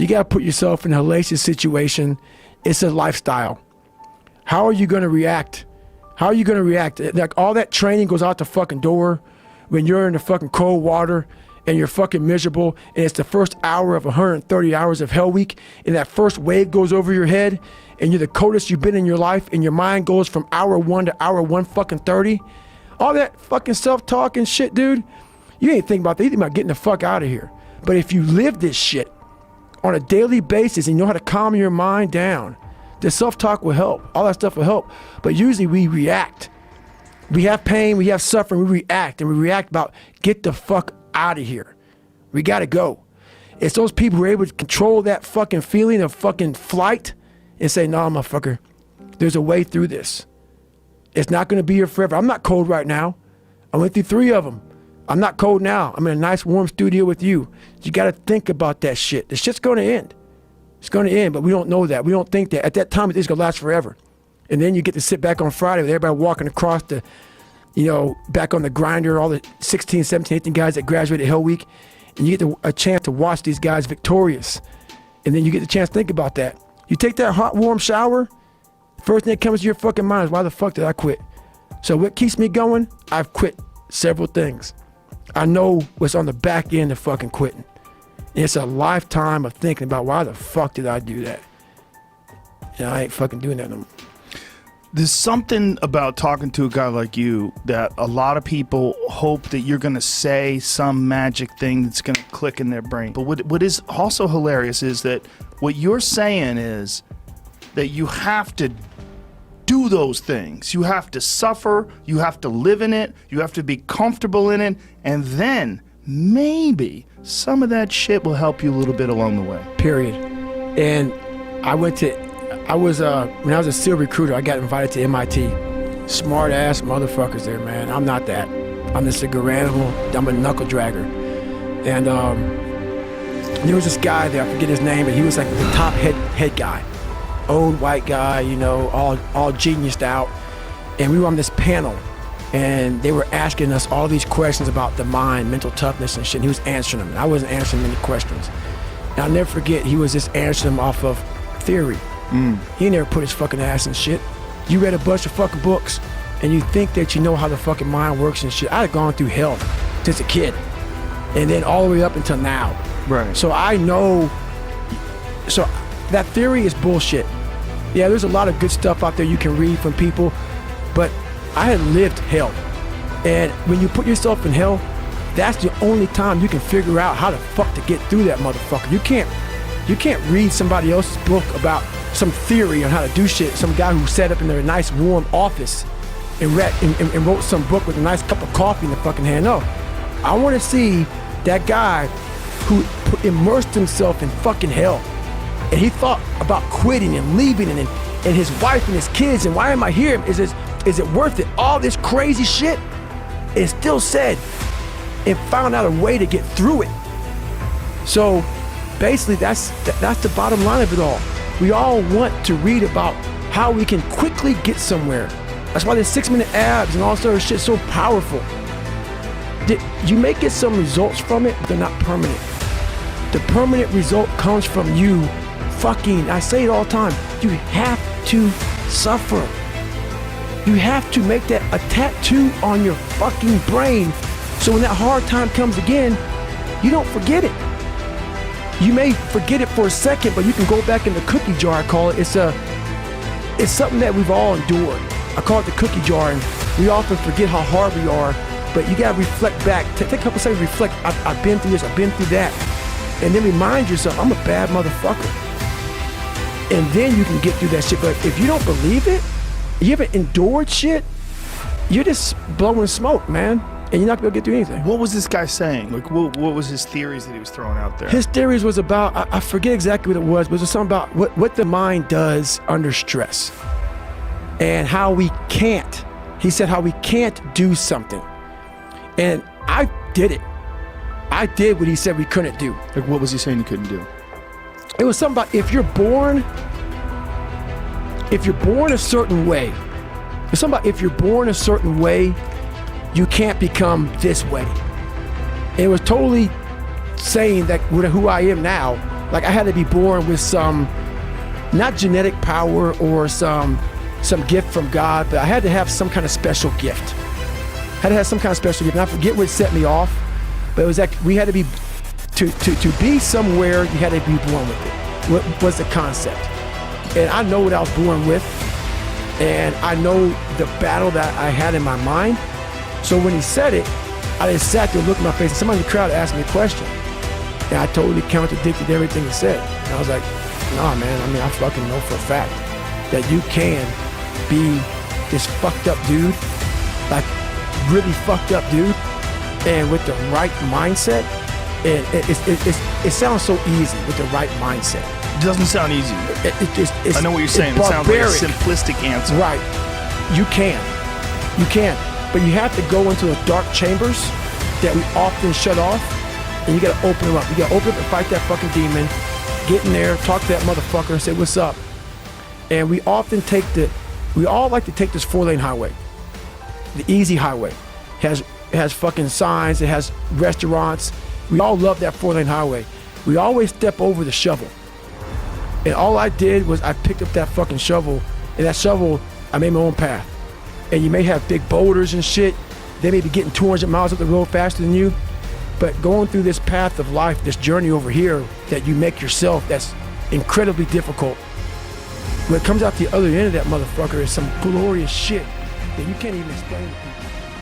You got to put yourself in a hellacious situation. It's a lifestyle. How are you going to react? How are you going to react? Like, all that training goes out the fucking door when you're in the fucking cold water and you're fucking miserable, and it's the first hour of 130 hours of Hell Week, and that first wave goes over your head, and you're the coldest you've been in your life, and your mind goes from hour 1 to hour 130. All that fucking self-talk and shit, dude, you ain't thinking about that. You think about getting the fuck out of here. But if you live this shit on a daily basis and you know how to calm your mind down, the self-talk will help. All that stuff will help. But usually we react. We have pain, we have suffering, we react. And we react about, get the fuck out of here. We gotta go. It's those people who are able to control that fucking feeling of fucking flight and say, nah, motherfucker, there's a way through this. It's not gonna be here forever. I'm not cold right now. I went through 3 of them. I'm not cold now. I'm in a nice warm studio with you. You gotta think about that shit. The shit's gonna end. It's gonna end, but we don't know that. We don't think that. At that time, it's gonna last forever. And then you get to sit back on Friday with everybody walking across the, you know, back on the grinder, all the 16, 17, 18 guys that graduated Hell Week, and you get a chance to watch these guys victorious. And then you get the chance to think about that. You take that hot, warm shower, first thing that comes to your fucking mind is, why the fuck did I quit? So what keeps me going? I've quit several things. I know what's on the back end of fucking quitting. And it's a lifetime of thinking about, why the fuck did I do that? And I ain't fucking doing that no more. There's something about talking to a guy like you that a lot of people hope that you're going to say some magic thing that's going to click in their brain. But what is also hilarious is that what you're saying is that you have to do those things. You have to suffer. You have to live in it. You have to be comfortable in it. And then maybe some of that shit will help you a little bit along the way. Period. And when I was a SEAL recruiter, I got invited to MIT. Smart ass motherfuckers there, man. I'm not that. I'm just a good animal. I'm a knuckle dragger. And there was this guy there, I forget his name, but he was like the top head guy. Old white guy, you know, all geniused out. And we were on this panel, and they were asking us all these questions about the mind, mental toughness and shit. And he was answering them, and I wasn't answering many questions. And I'll never forget, he was just answering them off of theory. He never put his fucking ass in shit. You read a bunch of fucking books and you think that you know how the fucking mind works and shit. I had gone through hell since a kid, and then all the way up until now. Right. So I know, so that theory is bullshit. Yeah, there's a lot of good stuff out there you can read from people, but I had lived hell. And when you put yourself in hell, that's the only time you can figure out how the fuck to get through that motherfucker. You can't read somebody else's book about some theory on how to do shit. Some guy who sat up in their nice warm office and wrote some book with a nice cup of coffee in the fucking hand. No, I want to see that guy who immersed himself in fucking hell, and he thought about quitting and leaving, and his wife and his kids, and why am I here? Is it worth it? All this crazy shit, and still said, and found out a way to get through it. So basically, that's the bottom line of it all. We all want to read about how we can quickly get somewhere. That's why the 6-minute abs and all sort of shit is so powerful. You may get some results from it, but they're not permanent. The permanent result comes from you fucking, I say it all the time, you have to suffer. You have to make that a tattoo on your fucking brain, so when that hard time comes again, you don't forget it. You may forget it for a second, but you can go back in the cookie jar, I call it. It's something that we've all endured. I call it the cookie jar, and we often forget how hard we are, but you gotta reflect back. Take a couple seconds, reflect. I've been through this, I've been through that. And then remind yourself, I'm a bad motherfucker. And then you can get through that shit. But if you don't believe it, you haven't endured shit, you're just blowing smoke, man. And you're not gonna get through anything. What was this guy saying? Like, what was his theories that he was throwing out there? His theories was about, I forget exactly what it was, but it was something about what the mind does under stress. And how we can't. He said how we can't do something. And I did it. I did what he said we couldn't do. Like, what was he saying you couldn't do? It was something about if you're born a certain way, it's something about if you're born a certain way, you can't become this way. It was totally saying that who I am now, Like I had to be born with some, not genetic power or some gift from God, but I had to have some kind of special gift. Had to have some kind of special gift. And I forget what set me off, but it was like we had to be, to be somewhere, you had to be born with it. What was the concept? And I know what I was born with, and I know the battle that I had in my mind. So when he said it, I just sat there, looked in my face, and somebody in the crowd asked me a question. And I totally contradicted everything he said. And I was like, nah, man, I mean, I fucking know for a fact that you can be this fucked up dude, like really fucked up dude, and with the right mindset, and it sounds so easy with the right mindset. It doesn't sound easy. It's, I know what you're saying. It sounds like a simplistic answer. Right. You can. But you have to go into the dark chambers that we often shut off, and you gotta open them up. You gotta open up and fight that fucking demon, get in there, talk to that motherfucker and say, what's up? And we all like to take this 4-lane highway, the easy highway. It has fucking signs, it has restaurants. We all love that 4-lane highway. We always step over the shovel. And all I did was I picked up that fucking shovel, and that shovel, I made my own path. And you may have big boulders and shit. They may be getting 200 miles up the road faster than you. But going through this path of life, this journey over here that you make yourself, that's incredibly difficult. What comes out the other end of that motherfucker is some glorious shit that you can't even explain to people.